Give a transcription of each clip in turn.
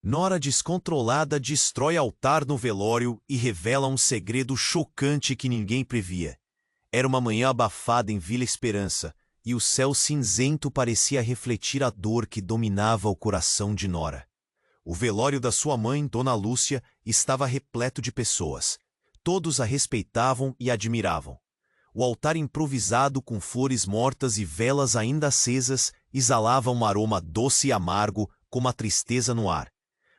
Nora descontrolada destrói altar no velório e revela um segredo chocante que ninguém previa. Era uma manhã abafada em Vila Esperança, e o céu cinzento parecia refletir a dor que dominava o coração de Nora. O velório da sua mãe, Dona Lúcia, estava repleto de pessoas. Todos a respeitavam e admiravam. O altar improvisado com flores mortas e velas ainda acesas exalava um aroma doce e amargo, como a tristeza no ar.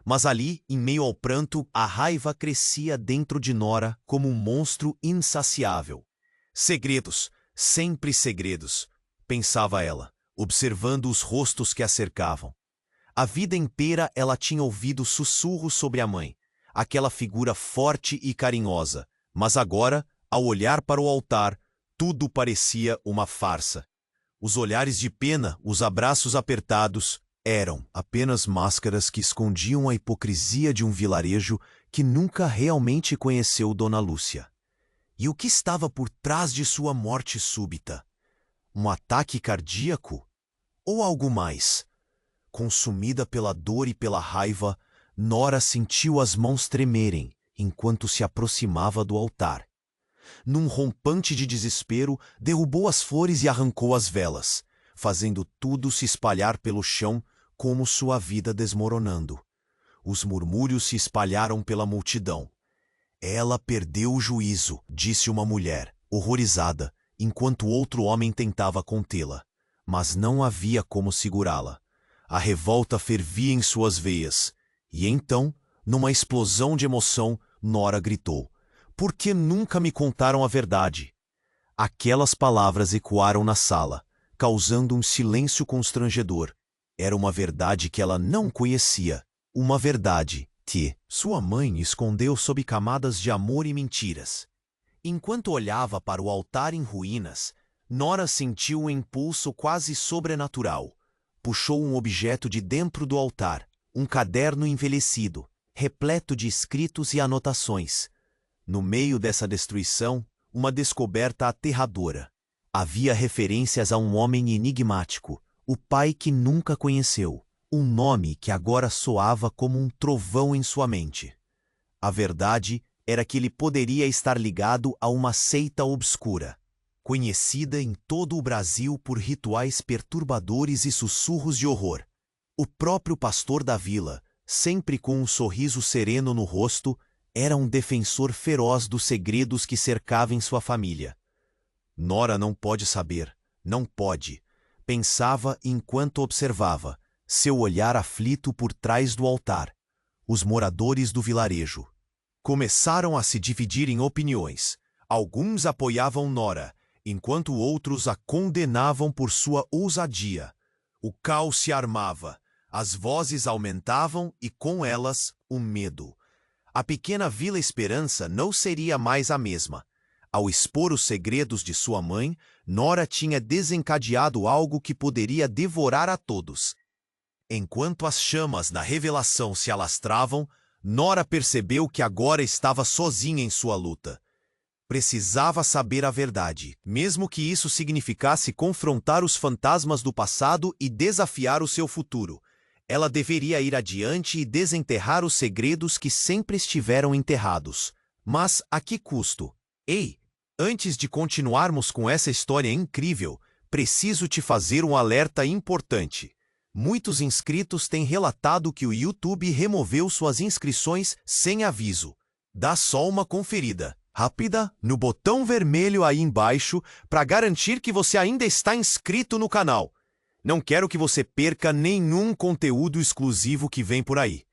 Mas ali, em meio ao pranto, a raiva crescia dentro de Nora como um monstro insaciável. Segredos, sempre segredos, pensava ela, observando os rostos que a cercavam. A vida inteira ela tinha ouvido sussurros sobre a mãe, aquela figura forte e carinhosa, mas agora, ao olhar para o altar, tudo parecia uma farsa. Os olhares de pena, os abraços apertados, eram apenas máscaras que escondiam a hipocrisia de um vilarejo que nunca realmente conheceu Dona Lúcia. E o que estava por trás de sua morte súbita? Um ataque cardíaco? Ou algo mais? Consumida pela dor e pela raiva, Nora sentiu as mãos tremerem enquanto se aproximava do altar. Num rompante de desespero, derrubou as flores e arrancou as velas, fazendo tudo se espalhar pelo chão como sua vida desmoronando. Os murmúrios se espalharam pela multidão. Ela perdeu o juízo, disse uma mulher, horrorizada, enquanto outro homem tentava contê-la. Mas não havia como segurá-la. A revolta fervia em suas veias. E então, numa explosão de emoção, Nora gritou: "Por que nunca me contaram a verdade?" Aquelas palavras ecoaram na sala, causando um silêncio constrangedor. Era uma verdade que ela não conhecia. Uma verdade que sua mãe escondeu sob camadas de amor e mentiras. Enquanto olhava para o altar em ruínas, Nora sentiu um impulso quase sobrenatural. Puxou um objeto de dentro do altar, um caderno envelhecido, repleto de escritos e anotações. No meio dessa destruição, uma descoberta aterradora. Havia referências a um homem enigmático, o pai que nunca conheceu, um nome que agora soava como um trovão em sua mente. A verdade era que ele poderia estar ligado a uma seita obscura, conhecida em todo o Brasil por rituais perturbadores e sussurros de horror. O próprio pastor da vila, sempre com um sorriso sereno no rosto, era um defensor feroz dos segredos que cercavam sua família. Nora não pode saber, não pode, pensava enquanto observava, seu olhar aflito por trás do altar. Os moradores do vilarejo começaram a se dividir em opiniões. Alguns apoiavam Nora, enquanto outros a condenavam por sua ousadia. O caos se armava, as vozes aumentavam e com elas o medo. A pequena Vila Esperança não seria mais a mesma. Ao expor os segredos de sua mãe, Nora tinha desencadeado algo que poderia devorar a todos. Enquanto as chamas da revelação se alastravam, Nora percebeu que agora estava sozinha em sua luta. Precisava saber a verdade, mesmo que isso significasse confrontar os fantasmas do passado e desafiar o seu futuro. Ela deveria ir adiante e desenterrar os segredos que sempre estiveram enterrados. Mas a que custo? Ei, antes de continuarmos com essa história incrível, preciso te fazer um alerta importante. Muitos inscritos têm relatado que o YouTube removeu suas inscrições sem aviso. Dá só uma conferida rápida no botão vermelho aí embaixo para garantir que você ainda está inscrito no canal. Não quero que você perca nenhum conteúdo exclusivo que vem por aí.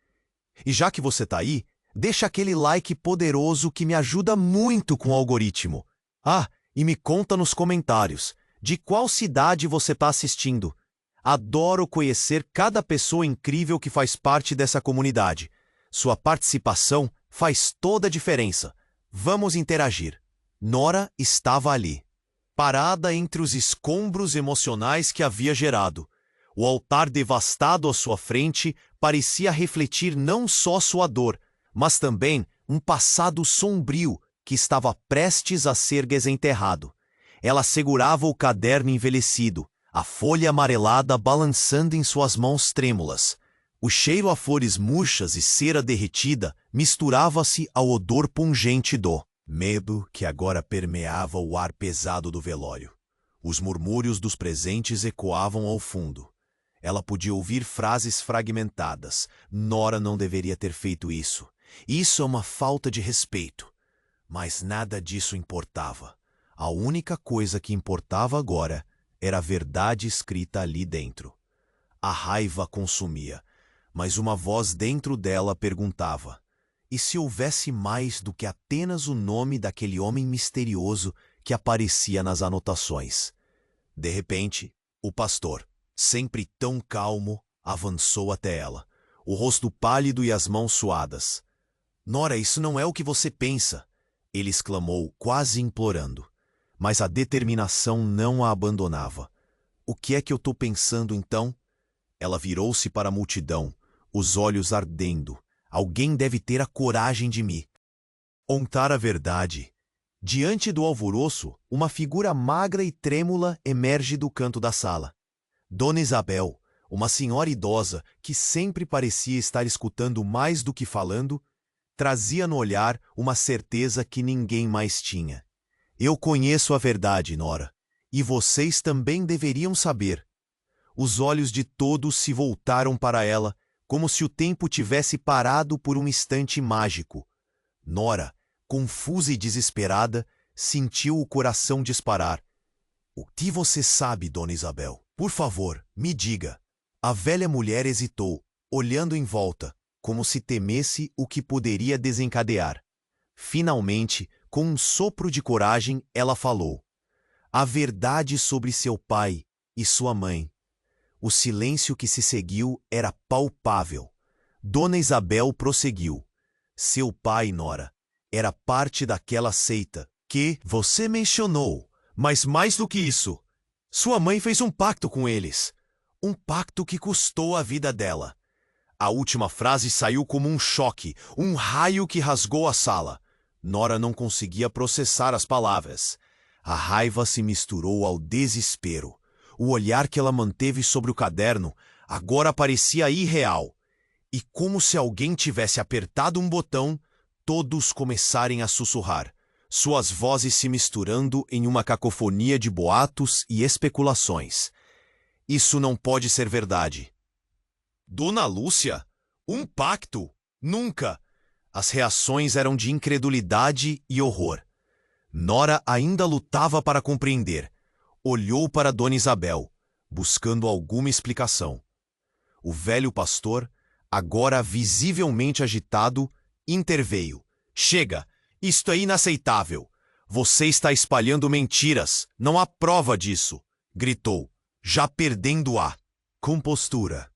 E já que você está aí, deixa aquele like poderoso que me ajuda muito com o algoritmo. Ah, e me conta nos comentários, de qual cidade você está assistindo. Adoro conhecer cada pessoa incrível que faz parte dessa comunidade. Sua participação faz toda a diferença. Vamos interagir. Nora estava ali, parada entre os escombros emocionais que havia gerado. O altar devastado à sua frente parecia refletir não só sua dor, mas também um passado sombrio que estava prestes a ser desenterrado. Ela segurava o caderno envelhecido, a folha amarelada balançando em suas mãos trêmulas. O cheiro a flores murchas e cera derretida misturava-se ao odor pungente do medo que agora permeava o ar pesado do velório. Os murmúrios dos presentes ecoavam ao fundo. Ela podia ouvir frases fragmentadas. Nora não deveria ter feito isso. Isso é uma falta de respeito. Mas nada disso importava. A única coisa que importava agora era a verdade escrita ali dentro. A raiva a consumia, mas uma voz dentro dela perguntava: e se houvesse mais do que apenas o nome daquele homem misterioso que aparecia nas anotações? De repente, o pastor, sempre tão calmo, avançou até ela, o rosto pálido e as mãos suadas. Nora, isso não é o que você pensa, ele exclamou, quase implorando. Mas a determinação não a abandonava. O que é que eu estou pensando então? Ela virou-se para a multidão, os olhos ardendo. Alguém deve ter a coragem de me contar a verdade. Diante do alvoroço, uma figura magra e trêmula emerge do canto da sala. Dona Isabel, uma senhora idosa que sempre parecia estar escutando mais do que falando, trazia no olhar uma certeza que ninguém mais tinha. Eu conheço a verdade, Nora, e vocês também deveriam saber. Os olhos de todos se voltaram para ela, como se o tempo tivesse parado por um instante mágico. Nora, confusa e desesperada, sentiu o coração disparar. O que você sabe, Dona Isabel? Por favor, me diga. A velha mulher hesitou, olhando em volta, como se temesse o que poderia desencadear. Finalmente, com um sopro de coragem, ela falou: a verdade sobre seu pai e sua mãe. O silêncio que se seguiu era palpável. Dona Isabel prosseguiu: seu pai, Nora, era parte daquela seita que você mencionou, mas mais do que isso, sua mãe fez um pacto com eles. Um pacto que custou a vida dela. A última frase saiu como um choque, um raio que rasgou a sala. Nora não conseguia processar as palavras. A raiva se misturou ao desespero. O olhar que ela manteve sobre o caderno agora parecia irreal. E como se alguém tivesse apertado um botão, todos começarem a sussurrar, suas vozes se misturando em uma cacofonia de boatos e especulações. Isso não pode ser verdade. Dona Lúcia? Um pacto? Nunca! As reações eram de incredulidade e horror. Nora ainda lutava para compreender. Olhou para Dona Isabel, buscando alguma explicação. O velho pastor, agora visivelmente agitado, interveio. Chega! Isto é inaceitável! Você está espalhando mentiras! Não há prova disso! Gritou, já perdendo a compostura.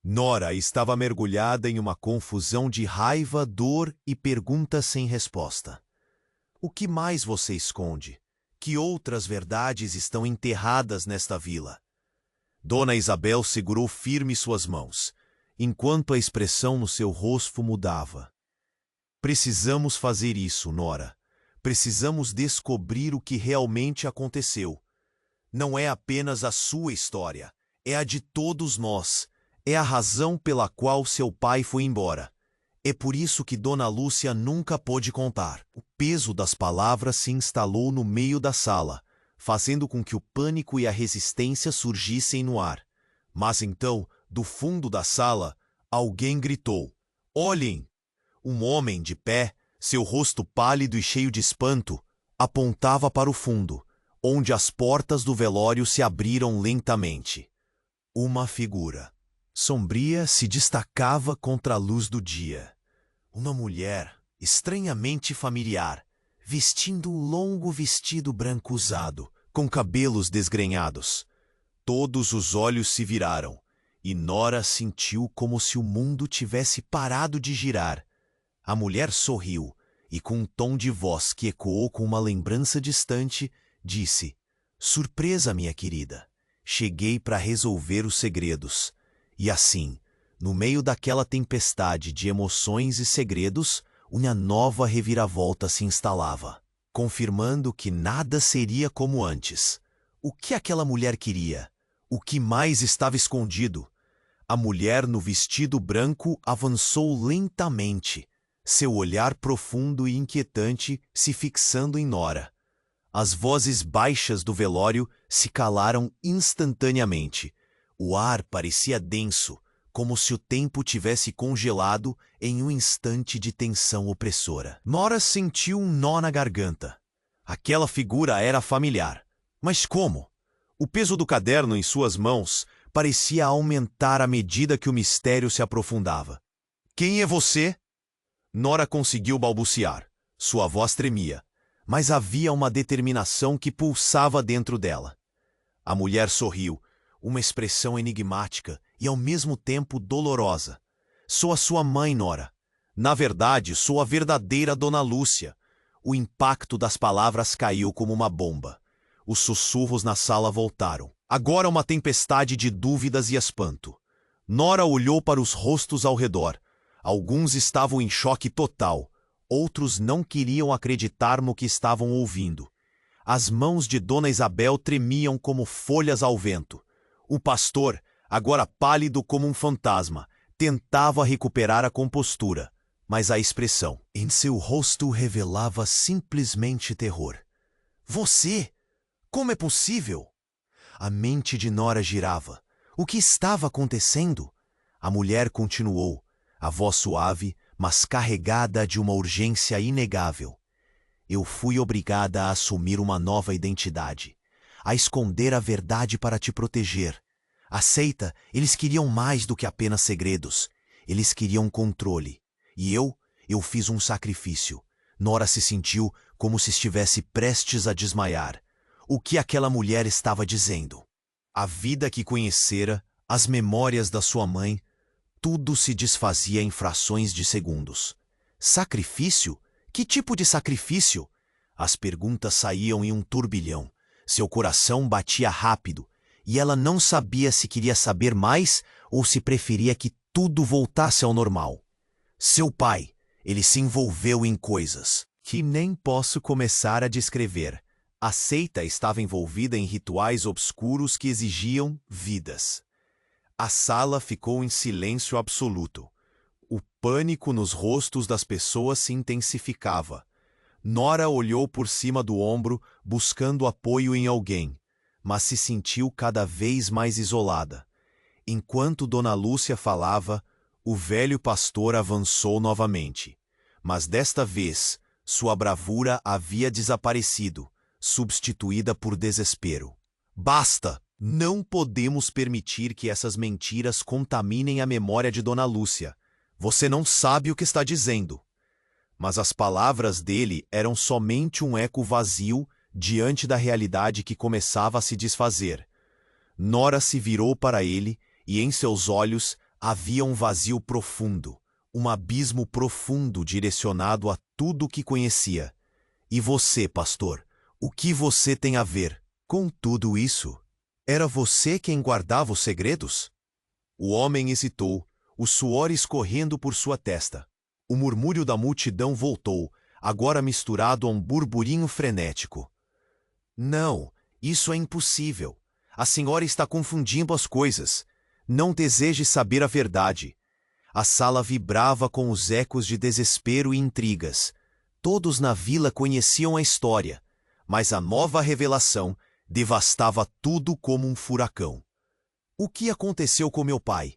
Nora estava mergulhada em uma confusão de raiva, dor e perguntas sem resposta. O que mais você esconde? Que outras verdades estão enterradas nesta vila? Dona Isabel segurou firme suas mãos, enquanto a expressão no seu rosto mudava. Precisamos fazer isso, Nora. Precisamos descobrir o que realmente aconteceu. Não é apenas a sua história, é a de todos nós. É a razão pela qual seu pai foi embora. É por isso que Dona Lúcia nunca pôde contar. O peso das palavras se instalou no meio da sala, fazendo com que o pânico e a resistência surgissem no ar. Mas então, do fundo da sala, alguém gritou: olhem! Um homem de pé, seu rosto pálido e cheio de espanto, apontava para o fundo, onde as portas do velório se abriram lentamente. Uma figura sombria se destacava contra a luz do dia. Uma mulher, estranhamente familiar, vestindo um longo vestido branco usado, com cabelos desgrenhados. Todos os olhos se viraram, e Nora sentiu como se o mundo tivesse parado de girar. A mulher sorriu, e com um tom de voz que ecoou com uma lembrança distante, disse: surpresa, minha querida. Cheguei para resolver os segredos. E assim, no meio daquela tempestade de emoções e segredos, uma nova reviravolta se instalava, confirmando que nada seria como antes. O que aquela mulher queria? O que mais estava escondido? A mulher no vestido branco avançou lentamente, seu olhar profundo e inquietante se fixando em Nora. As vozes baixas do velório se calaram instantaneamente. O ar parecia denso, como se o tempo tivesse congelado em um instante de tensão opressora. Nora sentiu um nó na garganta. Aquela figura era familiar. Mas como? O peso do caderno em suas mãos parecia aumentar à medida que o mistério se aprofundava. Quem é você? Nora conseguiu balbuciar. Sua voz tremia, mas havia uma determinação que pulsava dentro dela. A mulher sorriu, uma expressão enigmática e ao mesmo tempo dolorosa. Sou a sua mãe, Nora. Na verdade, sou a verdadeira Dona Lúcia. O impacto das palavras caiu como uma bomba. Os sussurros na sala voltaram. Agora uma tempestade de dúvidas e espanto. Nora olhou para os rostos ao redor. Alguns estavam em choque total. Outros não queriam acreditar no que estavam ouvindo. As mãos de Dona Isabel tremiam como folhas ao vento. O pastor, agora pálido como um fantasma, tentava recuperar a compostura, mas a expressão em seu rosto revelava simplesmente terror. Você? Como é possível? A mente de Nora girava. O que estava acontecendo? A mulher continuou, a voz suave, mas carregada de uma urgência inegável. Eu fui obrigada a assumir uma nova identidade, a esconder a verdade para te proteger. Aceita, eles queriam mais do que apenas segredos. Eles queriam controle. E eu fiz um sacrifício. Nora se sentiu como se estivesse prestes a desmaiar. O que aquela mulher estava dizendo? A vida que conhecera, as memórias da sua mãe, tudo se desfazia em frações de segundos. Sacrifício? Que tipo de sacrifício? As perguntas saíam em um turbilhão. Seu coração batia rápido, e ela não sabia se queria saber mais ou se preferia que tudo voltasse ao normal. Seu pai, ele se envolveu em coisas que nem posso começar a descrever. A seita estava envolvida em rituais obscuros que exigiam vidas. A sala ficou em silêncio absoluto. O pânico nos rostos das pessoas se intensificava. Nora olhou por cima do ombro, buscando apoio em alguém, mas se sentiu cada vez mais isolada. Enquanto Dona Lúcia falava, o velho pastor avançou novamente. Mas desta vez, sua bravura havia desaparecido, substituída por desespero. Basta! Não podemos permitir que essas mentiras contaminem a memória de Dona Lúcia. Você não sabe o que está dizendo. Mas as palavras dele eram somente um eco vazio diante da realidade que começava a se desfazer. Nora se virou para ele e em seus olhos havia um vazio profundo, um abismo profundo direcionado a tudo o que conhecia. E você, pastor, o que você tem a ver com tudo isso? Era você quem guardava os segredos? O homem hesitou, o suor escorrendo por sua testa. O murmúrio da multidão voltou, agora misturado a um burburinho frenético. Não, isso é impossível. A senhora está confundindo as coisas. Não deseje saber a verdade. A sala vibrava com os ecos de desespero e intrigas. Todos na vila conheciam a história, mas a nova revelação devastava tudo como um furacão. O que aconteceu com meu pai?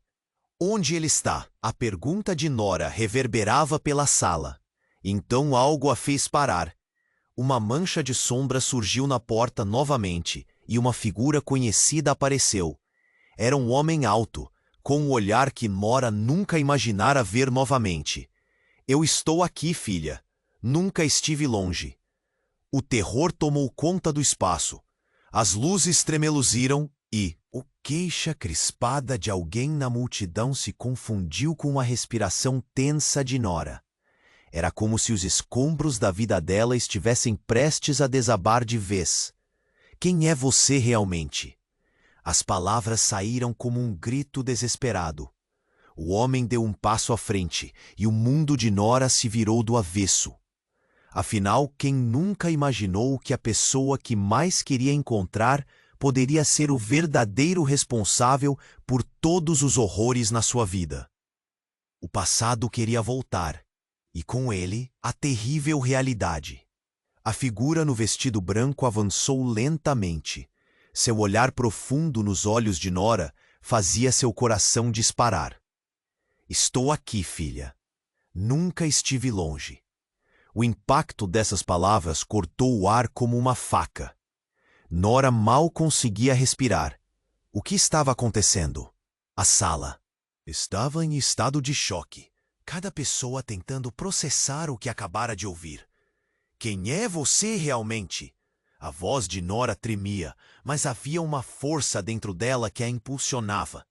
Onde ele está? A pergunta de Nora reverberava pela sala. Então algo a fez parar. Uma mancha de sombra surgiu na porta novamente e uma figura conhecida apareceu. Era um homem alto, com um olhar que Nora nunca imaginara ver novamente. Eu estou aqui, filha. Nunca estive longe. O terror tomou conta do espaço. As luzes tremeluziram e a queixa crispada de alguém na multidão se confundiu com a respiração tensa de Nora. Era como se os escombros da vida dela estivessem prestes a desabar de vez. Quem é você realmente? As palavras saíram como um grito desesperado. O homem deu um passo à frente e o mundo de Nora se virou do avesso. Afinal, quem nunca imaginou que a pessoa que mais queria encontrar poderia ser o verdadeiro responsável por todos os horrores na sua vida. O passado queria voltar, e com ele, a terrível realidade. A figura no vestido branco avançou lentamente. Seu olhar profundo nos olhos de Nora fazia seu coração disparar. Estou aqui, filha. Nunca estive longe. O impacto dessas palavras cortou o ar como uma faca. Nora mal conseguia respirar. O que estava acontecendo? A sala estava em estado de choque. Cada pessoa tentando processar o que acabara de ouvir. Quem é você realmente? A voz de Nora tremia, mas havia uma força dentro dela que a impulsionava.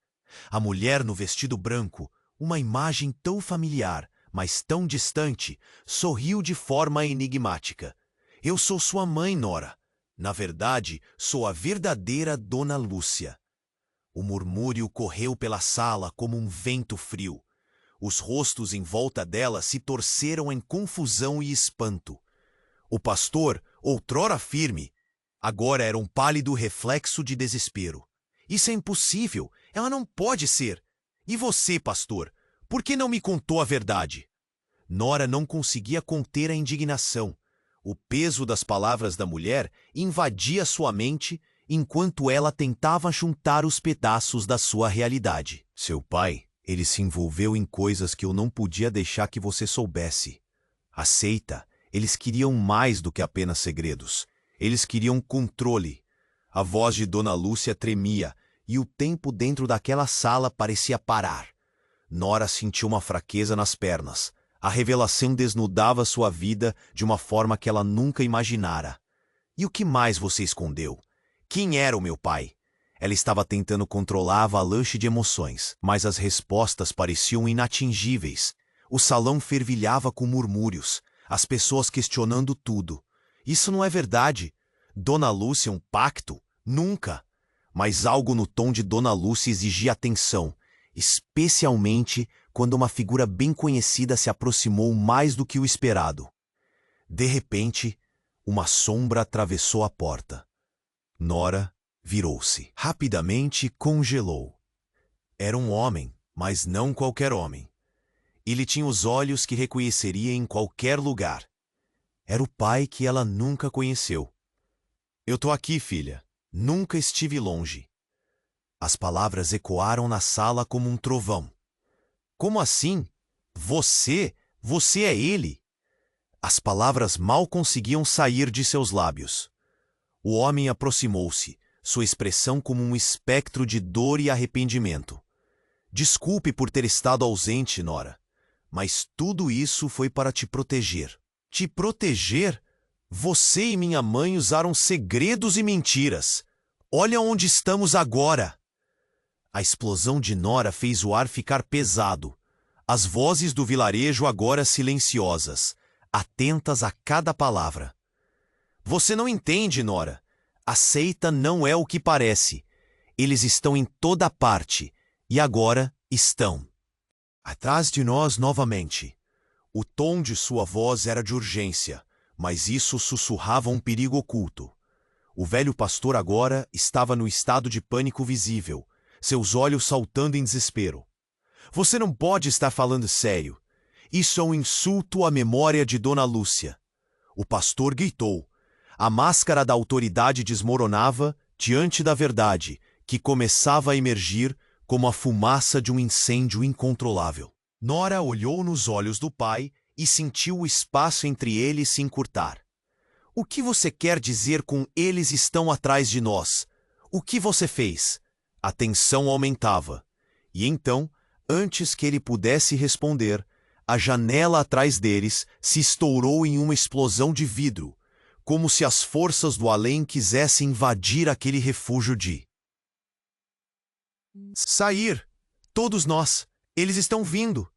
A mulher no vestido branco, uma imagem tão familiar, mas tão distante, sorriu de forma enigmática. Eu sou sua mãe, Nora. Na verdade, sou a verdadeira Dona Lúcia. O murmúrio correu pela sala como um vento frio. Os rostos em volta dela se torceram em confusão e espanto. O pastor, outrora firme, agora era um pálido reflexo de desespero. Isso é impossível, ela não pode ser. E você, pastor, por que não me contou a verdade? Nora não conseguia conter a indignação. O peso das palavras da mulher invadia sua mente enquanto ela tentava juntar os pedaços da sua realidade. Seu pai, ele se envolveu em coisas que eu não podia deixar que você soubesse. Aceita. Eles queriam mais do que apenas segredos. Eles queriam controle. A voz de Dona Lúcia tremia e o tempo dentro daquela sala parecia parar. Nora sentiu uma fraqueza nas pernas. A revelação desnudava sua vida de uma forma que ela nunca imaginara. E o que mais você escondeu? Quem era o meu pai? Ela estava tentando controlar a avalanche de emoções, mas as respostas pareciam inatingíveis. O salão fervilhava com murmúrios. As pessoas questionando tudo. Isso não é verdade. Dona Lúcia, um pacto? Nunca. Mas algo no tom de Dona Lúcia exigia atenção, especialmente quando uma figura bem conhecida se aproximou mais do que o esperado. De repente, uma sombra atravessou a porta. Nora virou-se. Rapidamente congelou. Era um homem, mas não qualquer homem. Ele tinha os olhos que reconheceria em qualquer lugar. Era o pai que ela nunca conheceu. Eu tô aqui, filha. Nunca estive longe. As palavras ecoaram na sala como um trovão. Como assim? Você? Você é ele? As palavras mal conseguiam sair de seus lábios. O homem aproximou-se, sua expressão como um espectro de dor e arrependimento. Desculpe por ter estado ausente, Nora. Mas tudo isso foi para te proteger. Te proteger? Você e minha mãe usaram segredos e mentiras. Olha onde estamos agora. A explosão de Nora fez o ar ficar pesado. As vozes do vilarejo agora silenciosas, atentas a cada palavra. Você não entende, Nora. A seita não é o que parece. Eles estão em toda parte. E agora estão atrás de nós novamente. O tom de sua voz era de urgência, mas isso sussurrava um perigo oculto. O velho pastor agora estava no estado de pânico visível, seus olhos saltando em desespero. Você não pode estar falando sério. Isso é um insulto à memória de Dona Lúcia. O pastor gritou. A máscara da autoridade desmoronava diante da verdade, que começava a emergir como a fumaça de um incêndio incontrolável. Nora olhou nos olhos do pai e sentiu o espaço entre eles se encurtar. O que você quer dizer com eles estão atrás de nós? O que você fez? A tensão aumentava. E então, antes que ele pudesse responder, a janela atrás deles se estourou em uma explosão de vidro, como se as forças do além quisessem invadir aquele refúgio de sair. Todos nós. Eles estão vindo.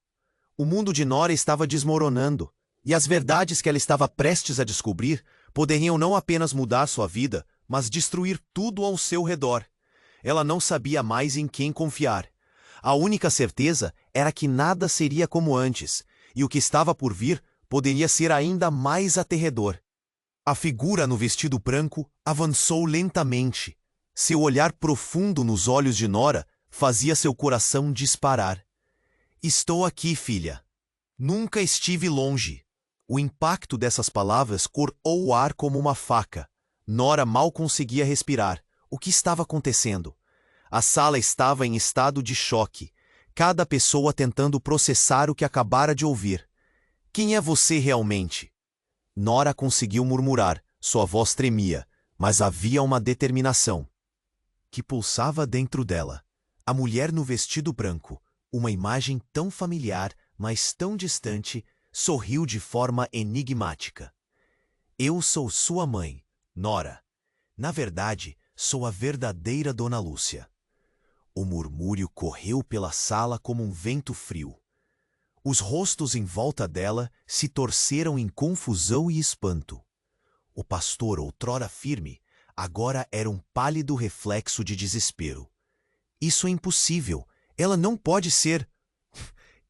O mundo de Nora estava desmoronando, e as verdades que ela estava prestes a descobrir poderiam não apenas mudar sua vida, mas destruir tudo ao seu redor. Ela não sabia mais em quem confiar. A única certeza era que nada seria como antes, e o que estava por vir poderia ser ainda mais aterrador. A figura no vestido branco avançou lentamente. Seu olhar profundo nos olhos de Nora fazia seu coração disparar. Estou aqui, filha. Nunca estive longe. O impacto dessas palavras cortou o ar como uma faca. Nora mal conseguia respirar. O que estava acontecendo? A sala estava em estado de choque. Cada pessoa tentando processar o que acabara de ouvir. Quem é você realmente? Nora conseguiu murmurar. Sua voz tremia, mas havia uma determinação que pulsava dentro dela. A mulher no vestido branco, uma imagem tão familiar, mas tão distante, sorriu de forma enigmática. Eu sou sua mãe, Nora. Na verdade, sou a verdadeira Dona Lúcia. O murmúrio correu pela sala como um vento frio. Os rostos em volta dela se torceram em confusão e espanto. O pastor, outrora firme, agora era um pálido reflexo de desespero. Isso é impossível. Ela não pode ser...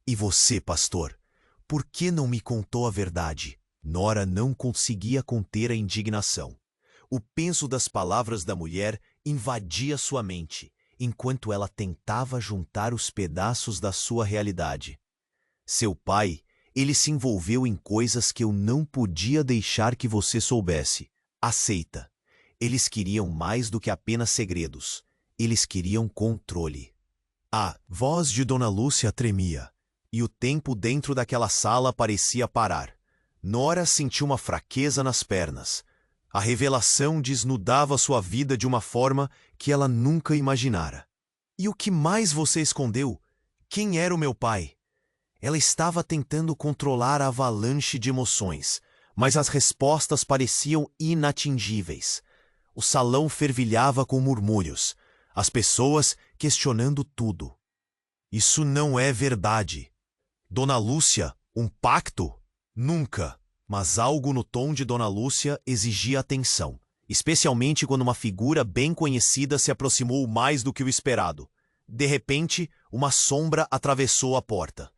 E você, pastor? Por que não me contou a verdade? Nora não conseguia conter a indignação. O peso das palavras da mulher invadia sua mente, enquanto ela tentava juntar os pedaços da sua realidade. Seu pai, ele se envolveu em coisas que eu não podia deixar que você soubesse. Aceita. Eles queriam mais do que apenas segredos. Eles queriam controle. A voz de Dona Lúcia tremia, e o tempo dentro daquela sala parecia parar. Nora sentiu uma fraqueza nas pernas. A revelação desnudava sua vida de uma forma que ela nunca imaginara. E o que mais você escondeu? Quem era o meu pai? Ela estava tentando controlar a avalanche de emoções, mas as respostas pareciam inatingíveis. O salão fervilhava com murmúrios, as pessoas questionando tudo. Isso não é verdade. Dona Lúcia, um pacto? Nunca. Mas algo no tom de Dona Lúcia exigia atenção, especialmente quando uma figura bem conhecida se aproximou mais do que o esperado. De repente, uma sombra atravessou a porta.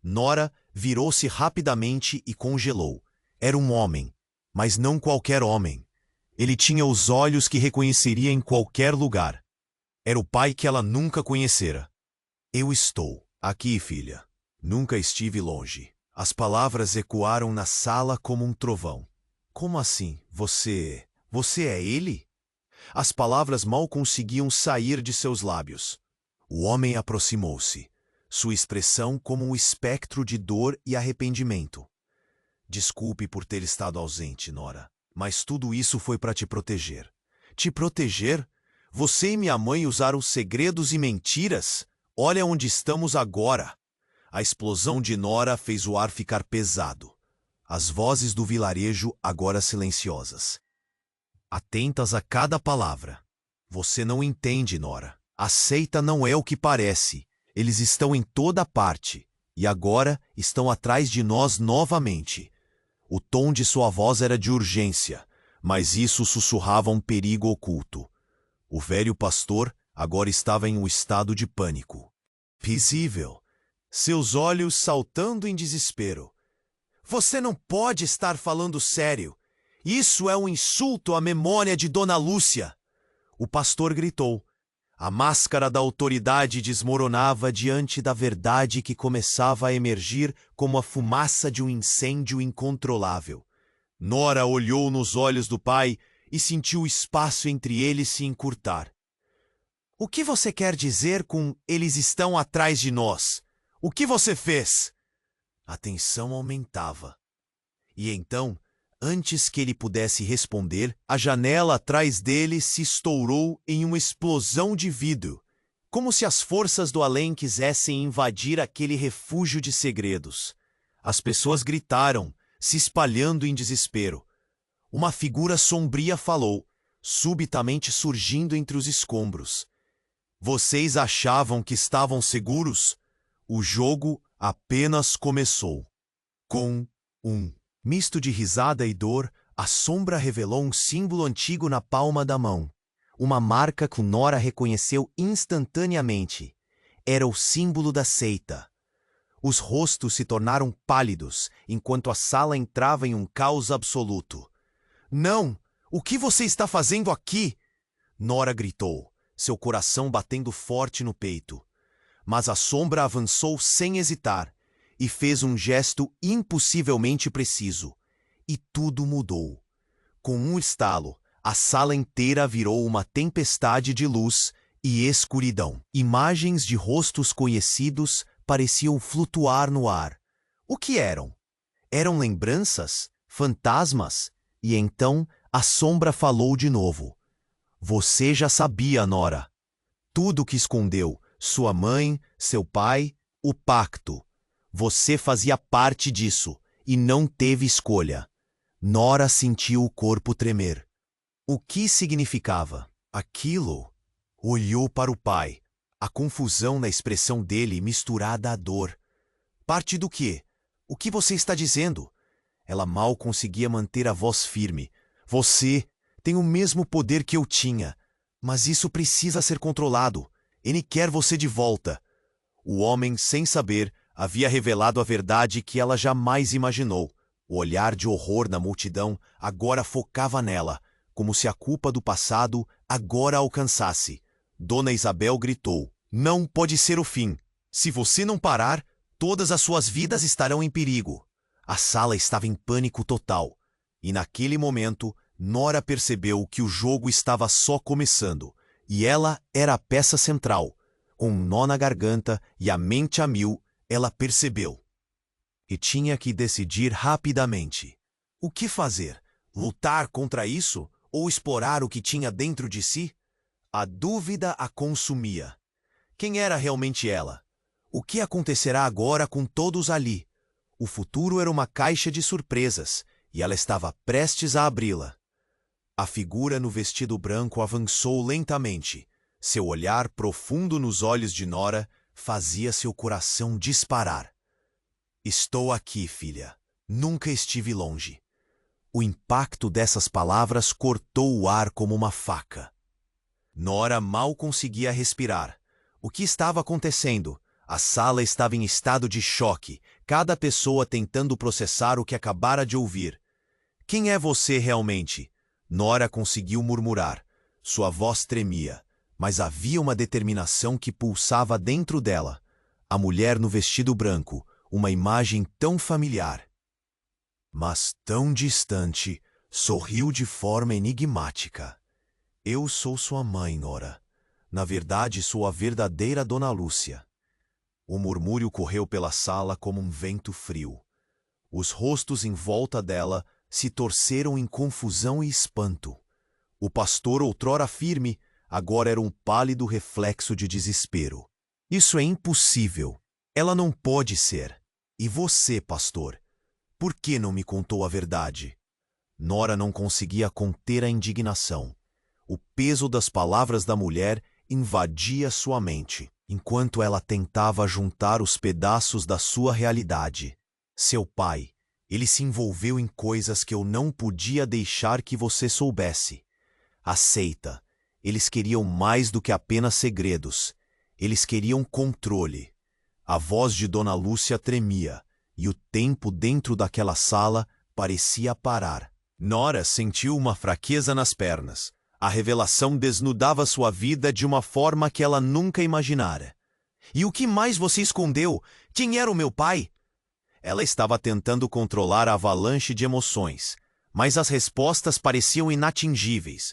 Nora virou-se rapidamente e congelou. Era um homem, mas não qualquer homem. Ele tinha os olhos que reconheceria em qualquer lugar. Era o pai que ela nunca conhecera. Eu estou aqui, filha. Nunca estive longe. As palavras ecoaram na sala como um trovão. Como assim? Você é ele? As palavras mal conseguiam sair de seus lábios. O homem aproximou-se, sua expressão como um espectro de dor e arrependimento. Desculpe por ter estado ausente, Nora, mas tudo isso foi para te proteger. Te proteger? Você e minha mãe usaram segredos e mentiras? Olha onde estamos agora. A explosão de Nora fez o ar ficar pesado. As vozes do vilarejo agora silenciosas, atentas a cada palavra. Você não entende, Nora. A seita não é o que parece. Eles estão em toda parte. E agora estão atrás de nós novamente. O tom de sua voz era de urgência, mas isso sussurrava um perigo oculto. O velho pastor agora estava em um estado de pânico. Visível. Seus olhos saltando em desespero. Você não pode estar falando sério. Isso é um insulto à memória de Dona Lúcia. O pastor gritou. A máscara da autoridade desmoronava diante da verdade que começava a emergir como a fumaça de um incêndio incontrolável. Nora olhou nos olhos do pai e sentiu o espaço entre eles se encurtar. O que você quer dizer com eles estão atrás de nós? O que você fez? A tensão aumentava. E então, antes que ele pudesse responder, a janela atrás dele se estourou em uma explosão de vidro, como se as forças do além quisessem invadir aquele refúgio de segredos. As pessoas gritaram, se espalhando em desespero. Uma figura sombria falou, subitamente surgindo entre os escombros. Vocês achavam que estavam seguros? O jogo apenas começou. Com um misto de risada e dor, a sombra revelou um símbolo antigo na palma da mão. Uma marca que Nora reconheceu instantaneamente. Era o símbolo da seita. Os rostos se tornaram pálidos, enquanto a sala entrava em um caos absoluto. Não! O que você está fazendo aqui? Nora gritou, seu coração batendo forte no peito. Mas a sombra avançou sem hesitar e fez um gesto impossivelmente preciso. E tudo mudou. Com um estalo, a sala inteira virou uma tempestade de luz e escuridão. Imagens de rostos conhecidos pareciam flutuar no ar. O que eram? Eram lembranças? Fantasmas? E então a sombra falou de novo. Você já sabia, Nora. Tudo que escondeu, sua mãe, seu pai, o pacto. Você fazia parte disso e não teve escolha. Nora sentiu o corpo tremer. O que significava? Aquilo? Olhou para o pai, a confusão na expressão dele misturada à dor. Parte do quê? O que você está dizendo? Ela mal conseguia manter a voz firme. Você tem o mesmo poder que eu tinha, mas isso precisa ser controlado. Ele quer você de volta. O homem, sem saber, havia revelado a verdade que ela jamais imaginou. O olhar de horror na multidão agora focava nela, como se a culpa do passado agora a alcançasse. Dona Isabel gritou, não pode ser o fim. Se você não parar, todas as suas vidas estarão em perigo. A sala estava em pânico total. E naquele momento, Nora percebeu que o jogo estava só começando. E ela era a peça central. Com um nó na garganta e a mente a mil, ela percebeu. E tinha que decidir rapidamente. O que fazer? Lutar contra isso? Ou explorar o que tinha dentro de si? A dúvida a consumia. Quem era realmente ela? O que acontecerá agora com todos ali? O futuro era uma caixa de surpresas, e ela estava prestes a abri-la. A figura no vestido branco avançou lentamente. Seu olhar profundo nos olhos de Nora fazia seu coração disparar. Estou aqui, filha. Nunca estive longe. O impacto dessas palavras cortou o ar como uma faca. Nora mal conseguia respirar. O que estava acontecendo? A sala estava em estado de choque, cada pessoa tentando processar o que acabara de ouvir. Quem é você realmente? Nora conseguiu murmurar. Sua voz tremia, mas havia uma determinação que pulsava dentro dela. A mulher no vestido branco, uma imagem tão familiar. Mas tão distante, sorriu de forma enigmática. Eu sou sua mãe, Nora. Na verdade, sou a verdadeira Dona Lúcia. O murmúrio correu pela sala como um vento frio. Os rostos em volta dela se torceram em confusão e espanto. O pastor, outrora firme, agora era um pálido reflexo de desespero. Isso é impossível. Ela não pode ser. E você, pastor? Por que não me contou a verdade? Nora não conseguia conter a indignação. O peso das palavras da mulher invadia sua mente, enquanto ela tentava juntar os pedaços da sua realidade. Seu pai, ele se envolveu em coisas que eu não podia deixar que você soubesse. Aceita. Eles queriam mais do que apenas segredos. Eles queriam controle. A voz de Dona Lúcia tremia, e o tempo dentro daquela sala parecia parar. Nora sentiu uma fraqueza nas pernas. A revelação desnudava sua vida de uma forma que ela nunca imaginara. E o que mais você escondeu? Quem era o meu pai? Ela estava tentando controlar a avalanche de emoções, mas as respostas pareciam inatingíveis.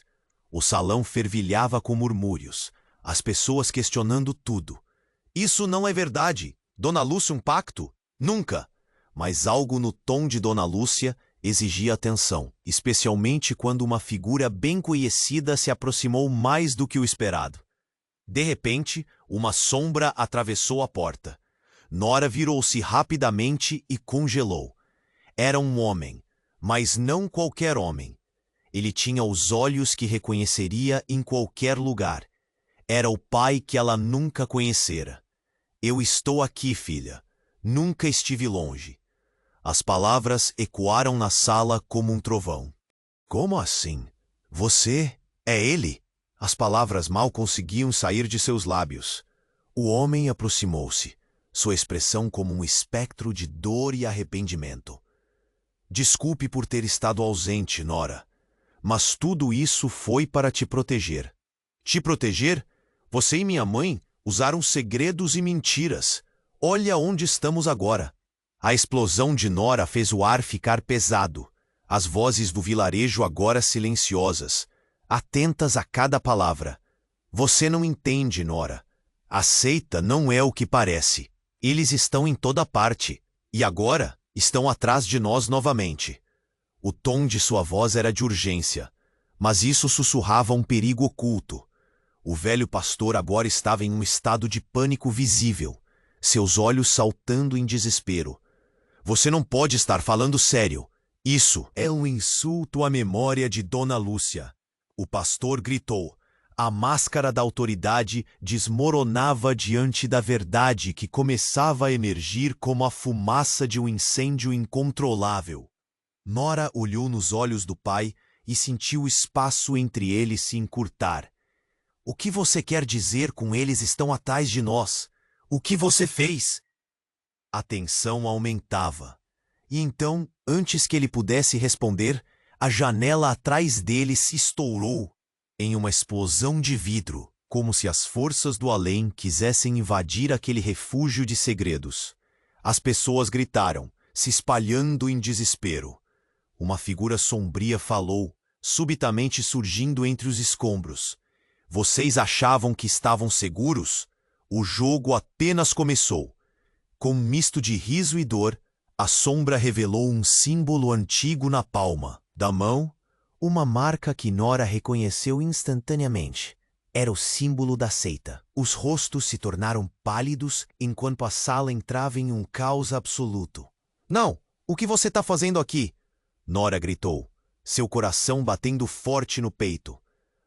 O salão fervilhava com murmúrios, as pessoas questionando tudo. Isso não é verdade. Dona Lúcia, um pacto? Nunca. Mas algo no tom de Dona Lúcia exigia atenção, especialmente quando uma figura bem conhecida se aproximou mais do que o esperado. De repente, uma sombra atravessou a porta. Nora virou-se rapidamente e congelou. Era um homem, mas não qualquer homem. Ele tinha os olhos que reconheceria em qualquer lugar. Era o pai que ela nunca conhecera. Eu estou aqui, filha. Nunca estive longe. As palavras ecoaram na sala como um trovão. Como assim? Você é ele? As palavras mal conseguiam sair de seus lábios. O homem aproximou-se, sua expressão como um espectro de dor e arrependimento. Desculpe por ter estado ausente, Nora, mas tudo isso foi para te proteger. Te proteger? Você e minha mãe usaram segredos e mentiras. Olha onde estamos agora. A explosão de Nora fez o ar ficar pesado. As vozes do vilarejo agora silenciosas, atentas a cada palavra. Você não entende, Nora. A seita não é o que parece. Eles estão em toda parte. E agora estão atrás de nós novamente. O tom de sua voz era de urgência, mas isso sussurrava um perigo oculto. O velho pastor agora estava em um estado de pânico visível, seus olhos saltando em desespero. Você não pode estar falando sério. Isso é um insulto à memória de Dona Lúcia. O pastor gritou. A máscara da autoridade desmoronava diante da verdade que começava a emergir como a fumaça de um incêndio incontrolável. Nora olhou nos olhos do pai e sentiu o espaço entre eles se encurtar. O que você quer dizer com eles estão atrás de nós? O que você fez? A tensão aumentava. E então, antes que ele pudesse responder, a janela atrás dele se estourou em uma explosão de vidro, como se as forças do além quisessem invadir aquele refúgio de segredos. As pessoas gritaram, se espalhando em desespero. Uma figura sombria falou, subitamente surgindo entre os escombros. Vocês achavam que estavam seguros? O jogo apenas começou. Com um misto de riso e dor, a sombra revelou um símbolo antigo na palma da mão, uma marca que Nora reconheceu instantaneamente. Era o símbolo da seita. Os rostos se tornaram pálidos enquanto a sala entrava em um caos absoluto. Não! O que você está fazendo aqui? Nora gritou, seu coração batendo forte no peito.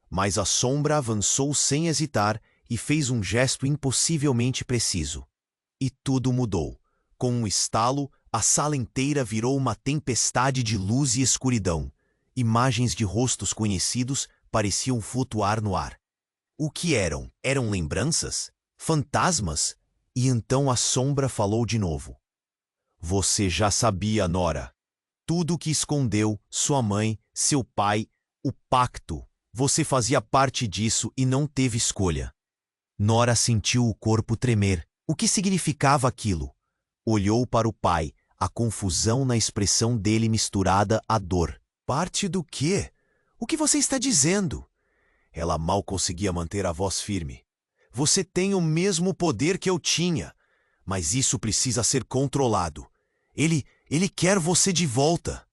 Mas a sombra avançou sem hesitar e fez um gesto impossivelmente preciso. E tudo mudou. Com um estalo, a sala inteira virou uma tempestade de luz e escuridão. Imagens de rostos conhecidos pareciam flutuar no ar. O que eram? Eram lembranças? Fantasmas? E então a sombra falou de novo. Você já sabia, Nora. Tudo o que escondeu, sua mãe, seu pai, o pacto. Você fazia parte disso e não teve escolha. Nora sentiu o corpo tremer. O que significava aquilo? Olhou para o pai, a confusão na expressão dele misturada à dor. Parte do quê? O que você está dizendo? Ela mal conseguia manter a voz firme. Você tem o mesmo poder que eu tinha, mas isso precisa ser controlado. Ele quer você de volta.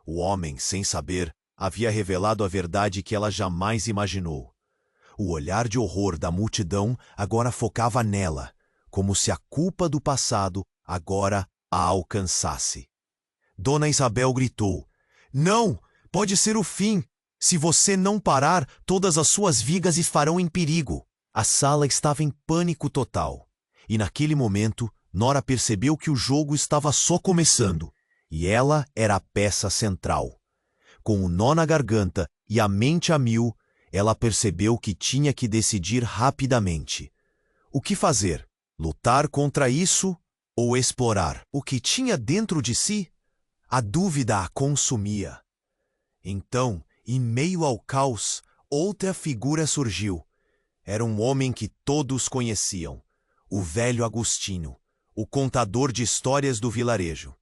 O homem, sem saber, havia revelado a verdade que ela jamais imaginou. O olhar de horror da multidão agora focava nela, como se a culpa do passado agora a alcançasse. Dona Isabel gritou, não! Pode ser o fim! Se você não parar, todas as suas vigas estarão em perigo. A sala estava em pânico total. E naquele momento, Nora percebeu que o jogo estava só começando. E ela era a peça central. Com o nó na garganta e a mente a mil, ela percebeu que tinha que decidir rapidamente. O que fazer? Lutar contra isso ou explorar o que tinha dentro de si? A dúvida a consumia. Então, em meio ao caos, outra figura surgiu. Era um homem que todos conheciam, o velho Agostinho, o contador de histórias do vilarejo.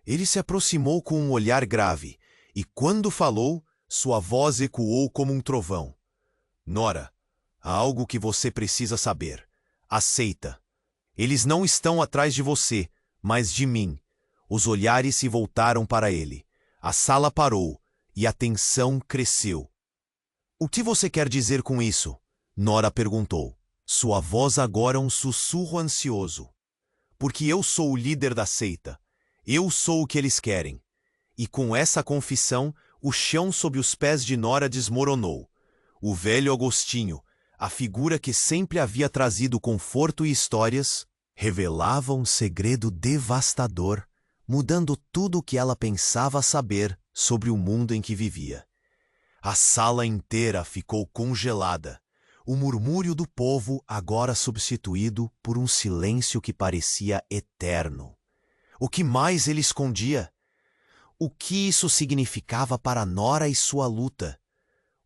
Ele se aproximou com um olhar grave, e quando falou, sua voz ecoou como um trovão. Nora, há algo que você precisa saber. Aceita. Eles não estão atrás de você, mas de mim. Os olhares se voltaram para ele. A sala parou, e a tensão cresceu. O que você quer dizer com isso? Nora perguntou. Sua voz agora um sussurro ansioso. Porque eu sou o líder da seita. Eu sou o que eles querem. E com essa confissão, o chão sob os pés de Nora desmoronou. O velho Agostinho, a figura que sempre havia trazido conforto e histórias, revelava um segredo devastador, mudando tudo o que ela pensava saber sobre o mundo em que vivia. A sala inteira ficou congelada. O murmúrio do povo agora substituído por um silêncio que parecia eterno. O que mais ele escondia? O que isso significava para Nora e sua luta?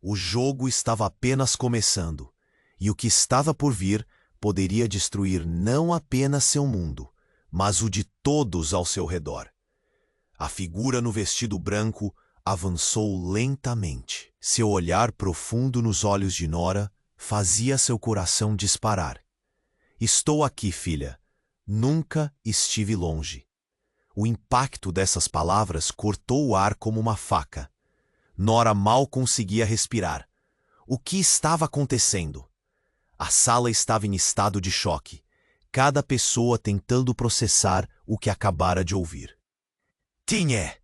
O jogo estava apenas começando, e o que estava por vir poderia destruir não apenas seu mundo, mas o de todos ao seu redor. A figura no vestido branco avançou lentamente. Seu olhar profundo nos olhos de Nora fazia seu coração disparar. Estou aqui, filha. Nunca estive longe. O impacto dessas palavras cortou o ar como uma faca. Nora mal conseguia respirar. O que estava acontecendo? A sala estava em estado de choque, cada pessoa tentando processar o que acabara de ouvir. Tinha!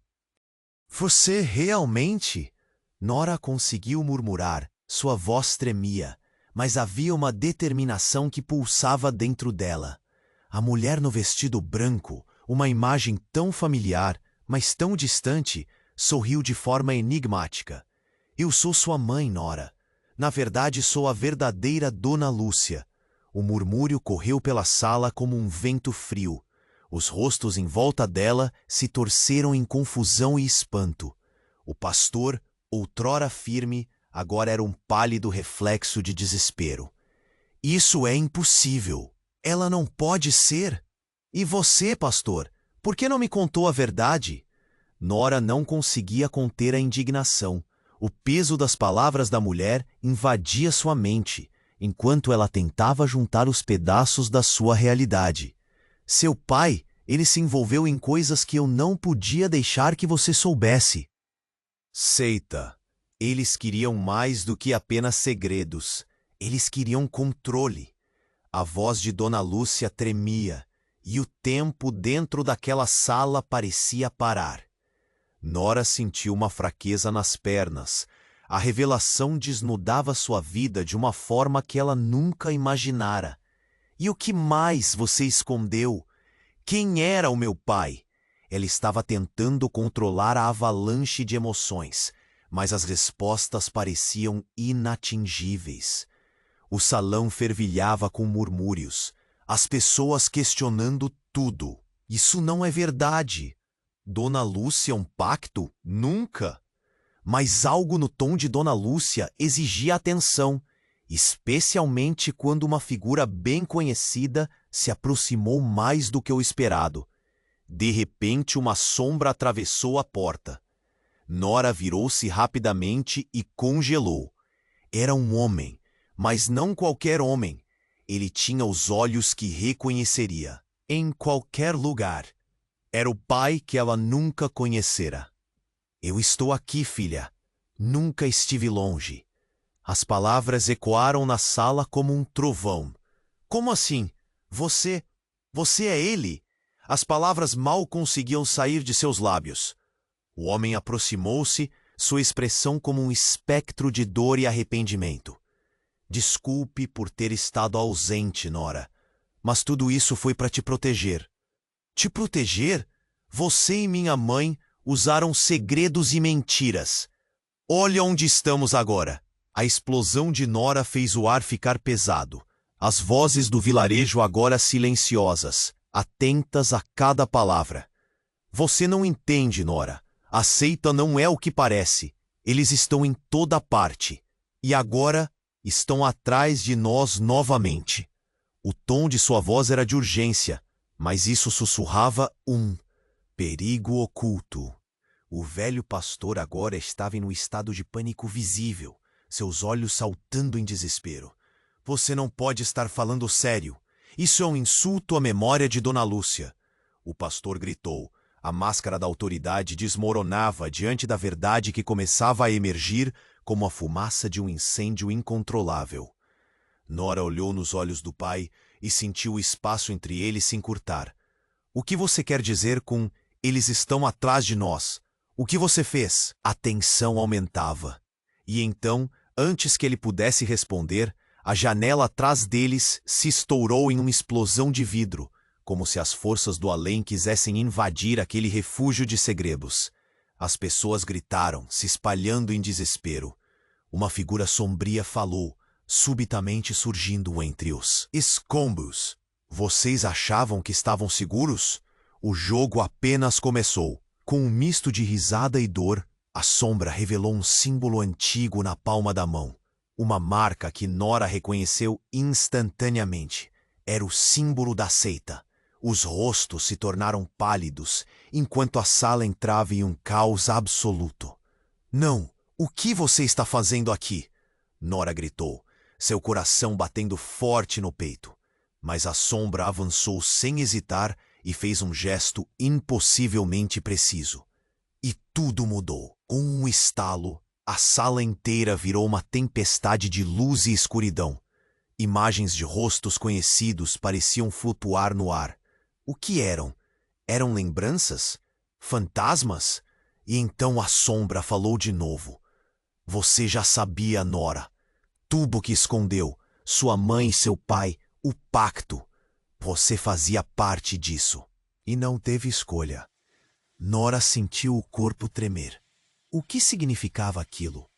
Você realmente? Nora conseguiu murmurar, sua voz tremia, mas havia uma determinação que pulsava dentro dela. A mulher no vestido branco, uma imagem tão familiar, mas tão distante, sorriu de forma enigmática. Eu sou sua mãe, Nora. Na verdade, sou a verdadeira Dona Lúcia. O murmúrio correu pela sala como um vento frio. Os rostos em volta dela se torceram em confusão e espanto. O pastor, outrora firme, agora era um pálido reflexo de desespero. Isso é impossível. Ela não pode ser. E você, pastor, por que não me contou a verdade? Nora não conseguia conter a indignação. O peso das palavras da mulher invadia sua mente, enquanto ela tentava juntar os pedaços da sua realidade. Seu pai, ele se envolveu em coisas que eu não podia deixar que você soubesse. Seita. Eles queriam mais do que apenas segredos. Eles queriam controle. A voz de Dona Lúcia tremia, e o tempo dentro daquela sala parecia parar. Nora sentiu uma fraqueza nas pernas. A revelação desnudava sua vida de uma forma que ela nunca imaginara. E o que mais você escondeu? Quem era o meu pai? Ela estava tentando controlar a avalanche de emoções, mas as respostas pareciam inatingíveis. O salão fervilhava com murmúrios, as pessoas questionando tudo. Isso não é verdade. Dona Lúcia um pacto? Nunca! Mas algo no tom de Dona Lúcia exigia atenção, especialmente quando uma figura bem conhecida se aproximou mais do que o esperado. De repente, uma sombra atravessou a porta. Nora virou-se rapidamente e congelou. Era um homem, mas não qualquer homem. Ele tinha os olhos que reconheceria, em qualquer lugar. Era o pai que ela nunca conhecera. Eu estou aqui, filha. Nunca estive longe. As palavras ecoaram na sala como um trovão. Como assim? Você é ele? As palavras mal conseguiam sair de seus lábios. O homem aproximou-se, sua expressão como um espectro de dor e arrependimento. Desculpe por ter estado ausente, Nora, mas tudo isso foi para te proteger. Te proteger? Você e minha mãe usaram segredos e mentiras. Olha onde estamos agora. A explosão de Nora fez o ar ficar pesado. As vozes do vilarejo agora silenciosas, atentas a cada palavra. Você não entende, Nora. A seita não é o que parece. Eles estão em toda parte. E agora estão atrás de nós novamente. O tom de sua voz era de urgência, mas isso sussurrava um perigo oculto. O velho pastor agora estava em um estado de pânico visível, seus olhos saltando em desespero. Você não pode estar falando sério. Isso é um insulto à memória de Dona Lúcia. O pastor gritou. A máscara da autoridade desmoronava diante da verdade que começava a emergir como a fumaça de um incêndio incontrolável. Nora olhou nos olhos do pai e sentiu o espaço entre eles se encurtar. O que você quer dizer com eles estão atrás de nós? O que você fez? A tensão aumentava. E então, antes que ele pudesse responder, a janela atrás deles se estourou em uma explosão de vidro, como se as forças do além quisessem invadir aquele refúgio de segredos. As pessoas gritaram, se espalhando em desespero. Uma figura sombria falou, subitamente surgindo entre os escombros. Vocês achavam que estavam seguros? O jogo apenas começou. Com um misto de risada e dor, A sombra revelou um símbolo antigo na palma da mão. Uma marca que Nora reconheceu instantaneamente. Era o símbolo da seita. Os rostos se tornaram pálidos, enquanto a sala entrava em um caos absoluto. Não! O que você está fazendo aqui? Nora gritou, seu coração batendo forte no peito. Mas a sombra avançou sem hesitar e fez um gesto impossivelmente preciso. E tudo mudou. Com um estalo, a sala inteira virou uma tempestade de luz e escuridão. Imagens de rostos conhecidos pareciam flutuar no ar. O que eram? Eram lembranças? Fantasmas? E então a sombra falou de novo. Você já sabia, Nora. Tudo que escondeu, sua mãe e seu pai, o pacto. Você fazia parte disso. E não teve escolha. Nora sentiu o corpo tremer. O que significava aquilo?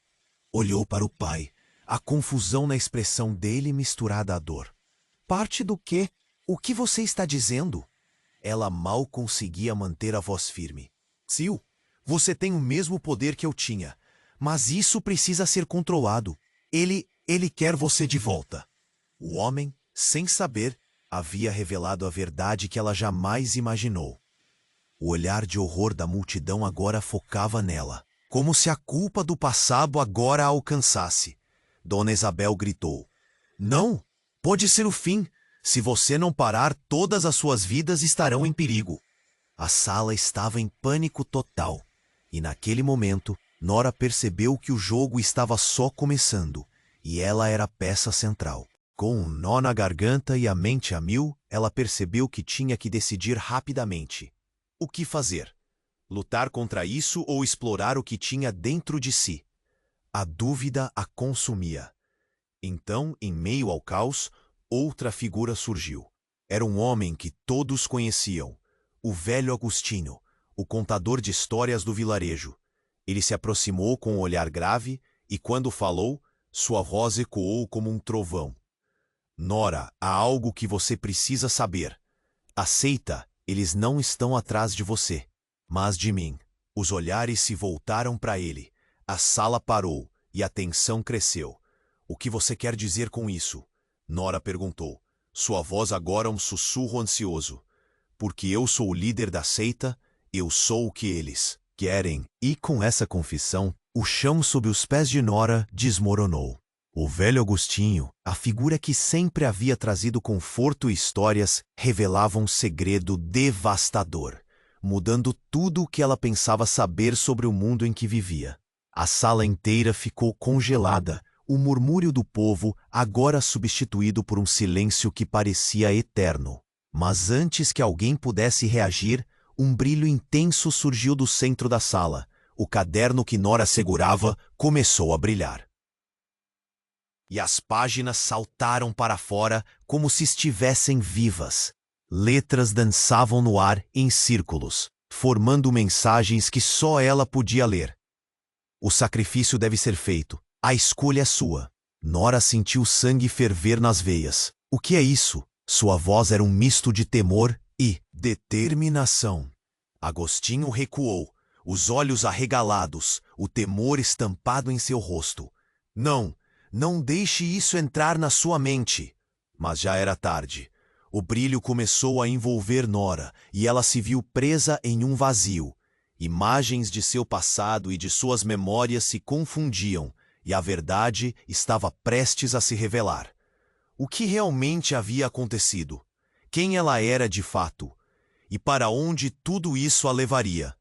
Olhou para o pai, a confusão na expressão dele misturada à dor. Parte do quê? O que você está dizendo? Ela mal conseguia manter a voz firme. Sil, você tem o mesmo poder que eu tinha, mas isso precisa ser controlado. Ele quer você de volta. O homem, sem saber, havia revelado a verdade que ela jamais imaginou. O olhar de horror da multidão agora focava nela, como se a culpa do passado agora a alcançasse. Dona Isabel gritou. Não! Pode ser o fim. Se você não parar, todas as suas vidas estarão em perigo. A sala estava em pânico total. E naquele momento, Nora percebeu que o jogo estava só começando, e ela era a peça central. Com um nó na garganta e a mente a mil, ela percebeu que tinha que decidir rapidamente. O que fazer? Lutar contra isso ou explorar o que tinha dentro de si? A dúvida a consumia. Então, em meio ao caos, outra figura surgiu. Era um homem que todos conheciam, o velho Agostinho, o contador de histórias do vilarejo. Ele se aproximou com um olhar grave e, quando falou, sua voz ecoou como um trovão. Nora, há algo que você precisa saber. Aceita, eles não estão atrás de você, mas de mim. Os olhares se voltaram para ele. A sala parou e a tensão cresceu. O que você quer dizer com isso? Nora perguntou. Sua voz agora um sussurro ansioso. Porque eu sou o líder da seita, eu sou o que eles querem. E com essa confissão, o chão sob os pés de Nora desmoronou. O velho Agostinho, a figura que sempre havia trazido conforto e histórias, revelava um segredo devastador, mudando tudo o que ela pensava saber sobre o mundo em que vivia. A sala inteira ficou congelada, o murmúrio do povo agora substituído por um silêncio que parecia eterno. Mas antes que alguém pudesse reagir, um brilho intenso surgiu do centro da sala. O caderno que Nora segurava começou a brilhar. E as páginas saltaram para fora como se estivessem vivas. Letras dançavam no ar em círculos, formando mensagens que só ela podia ler. O sacrifício deve ser feito. A escolha é sua. Nora sentiu sangue ferver nas veias. O que é isso? Sua voz era um misto de temor e determinação. Agostinho recuou, os olhos arregalados, o temor estampado em seu rosto. Não! Não deixe isso entrar na sua mente. Mas já era tarde. O brilho começou a envolver Nora e ela se viu presa em um vazio. Imagens de seu passado e de suas memórias se confundiam e a verdade estava prestes a se revelar. O que realmente havia acontecido? Quem ela era de fato? E para onde tudo isso a levaria?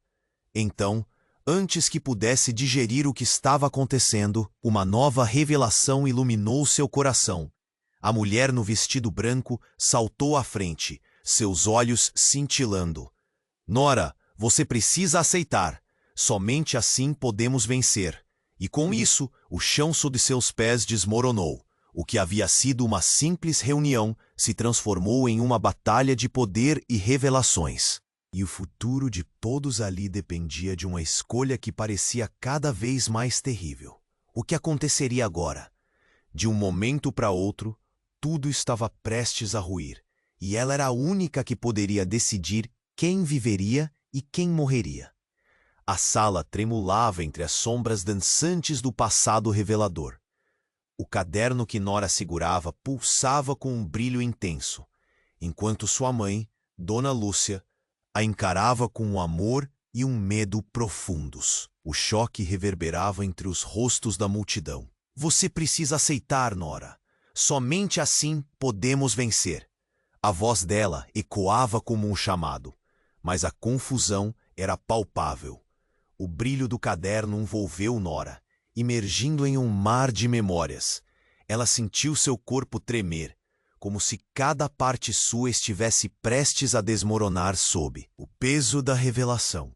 Então, antes que pudesse digerir o que estava acontecendo, uma nova revelação iluminou seu coração. A mulher no vestido branco saltou à frente, seus olhos cintilando. Nora, você precisa aceitar. Somente assim podemos vencer. E com isso, o chão sob seus pés desmoronou. O que havia sido uma simples reunião se transformou em uma batalha de poder e revelações. E o futuro de todos ali dependia de uma escolha que parecia cada vez mais terrível. O que aconteceria agora? De um momento para outro, tudo estava prestes a ruir, e ela era a única que poderia decidir quem viveria e quem morreria. A sala tremulava entre as sombras dançantes do passado revelador. O caderno que Nora segurava pulsava com um brilho intenso, enquanto sua mãe, Dona Lúcia, a encarava com um amor e um medo profundos. O choque reverberava entre os rostos da multidão. Você precisa aceitar, Nora. Somente assim podemos vencer. A voz dela ecoava como um chamado, mas a confusão era palpável. O brilho do caderno envolveu Nora, imergindo em um mar de memórias. Ela sentiu seu corpo tremer, como se cada parte sua estivesse prestes a desmoronar sob o peso da revelação.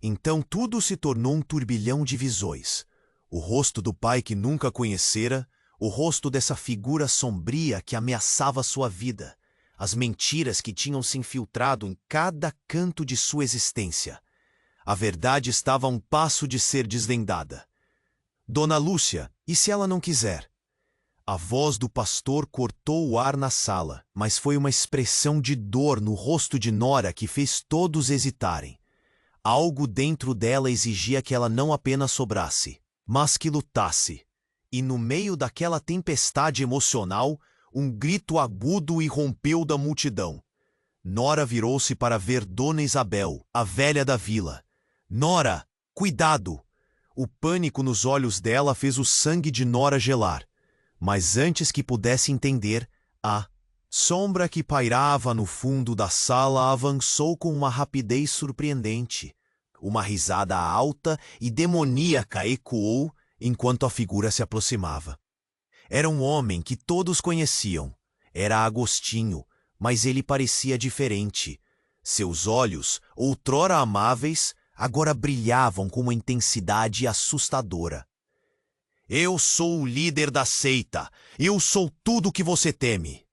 Então tudo se tornou um turbilhão de visões. O rosto do pai que nunca conhecera, o rosto dessa figura sombria que ameaçava sua vida, as mentiras que tinham se infiltrado em cada canto de sua existência. A verdade estava a um passo de ser desvendada. Dona Lúcia, e se ela não quiser? A voz do pastor cortou o ar na sala, mas foi uma expressão de dor no rosto de Nora que fez todos hesitarem. Algo dentro dela exigia que ela não apenas sobrasse, mas que lutasse. E no meio daquela tempestade emocional, um grito agudo irrompeu da multidão. Nora virou-se para ver Dona Isabel, a velha da vila. Nora, cuidado! O pânico nos olhos dela fez o sangue de Nora gelar. Mas antes que pudesse entender, a sombra que pairava no fundo da sala avançou com uma rapidez surpreendente. Uma risada alta e demoníaca ecoou enquanto a figura se aproximava. Era um homem que todos conheciam. Era Agostinho, mas ele parecia diferente. Seus olhos, outrora amáveis, agora brilhavam com uma intensidade assustadora. Eu sou o líder da seita. Eu sou tudo o que você teme.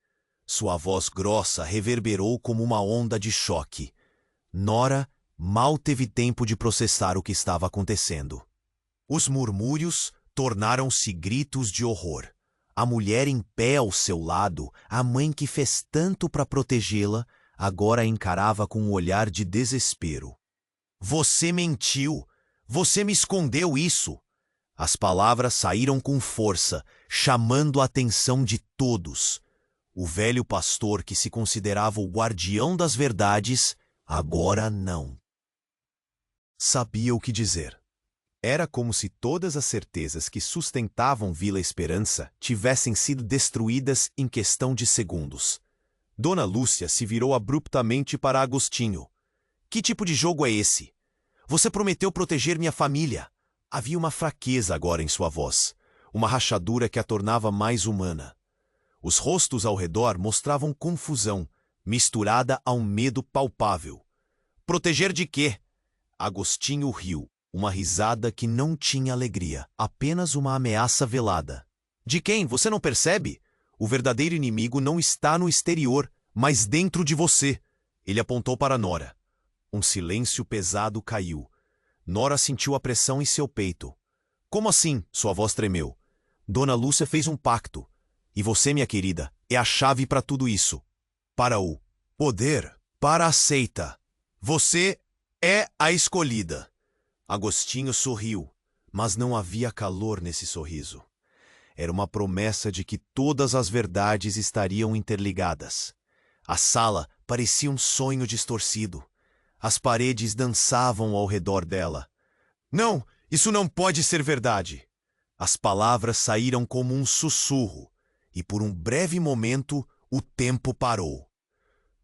Sua voz grossa reverberou como uma onda de choque. Nora mal teve tempo de processar o que estava acontecendo. Os murmúrios tornaram-se gritos de horror. A mulher em pé ao seu lado, a mãe que fez tanto para protegê-la, agora a encarava com um olhar de desespero. Você mentiu! Você me escondeu isso! As palavras saíram com força, chamando a atenção de todos. O velho pastor, que se considerava o guardião das verdades, agora não sabia o que dizer. Era como se todas as certezas que sustentavam Vila Esperança tivessem sido destruídas em questão de segundos. Dona Lúcia se virou abruptamente para Agostinho. Que tipo de jogo é esse? Você prometeu proteger minha família. Havia uma fraqueza agora em sua voz, uma rachadura que a tornava mais humana. Os rostos ao redor mostravam confusão, misturada a um medo palpável. Proteger de quê? Agostinho riu, uma risada que não tinha alegria, apenas uma ameaça velada. De quem? Você não percebe? O verdadeiro inimigo não está no exterior, mas dentro de você. Ele apontou para Nora. Um silêncio pesado caiu. Nora sentiu a pressão em seu peito. Como assim? Sua voz tremeu. Dona Lúcia fez um pacto. E você, minha querida, é a chave para tudo isso. Para o poder, para a seita. Você é a escolhida. Agostinho sorriu, mas não havia calor nesse sorriso. Era uma promessa de que todas as verdades estariam interligadas. A sala parecia um sonho distorcido. As paredes dançavam ao redor dela. Não, isso não pode ser verdade. As palavras saíram como um sussurro, e por um breve momento o tempo parou.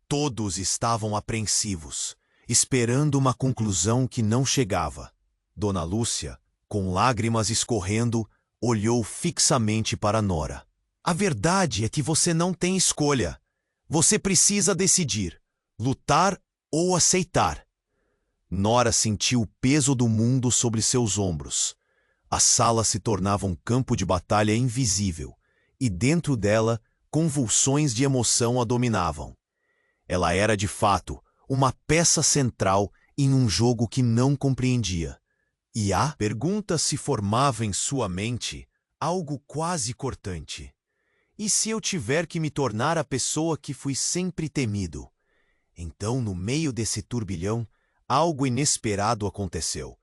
Todos estavam apreensivos, esperando uma conclusão que não chegava. Dona Lúcia, com lágrimas escorrendo, olhou fixamente para Nora. A verdade é que você não tem escolha. Você precisa decidir, lutar ou aceitar. Nora sentiu o peso do mundo sobre seus ombros. A sala se tornava um campo de batalha invisível, e dentro dela, convulsões de emoção a dominavam. Ela era, de fato, uma peça central em um jogo que não compreendia. E a pergunta se formava em sua mente, algo quase cortante. E se eu tiver que me tornar a pessoa que fui sempre temido? Então, no meio desse turbilhão, algo inesperado aconteceu.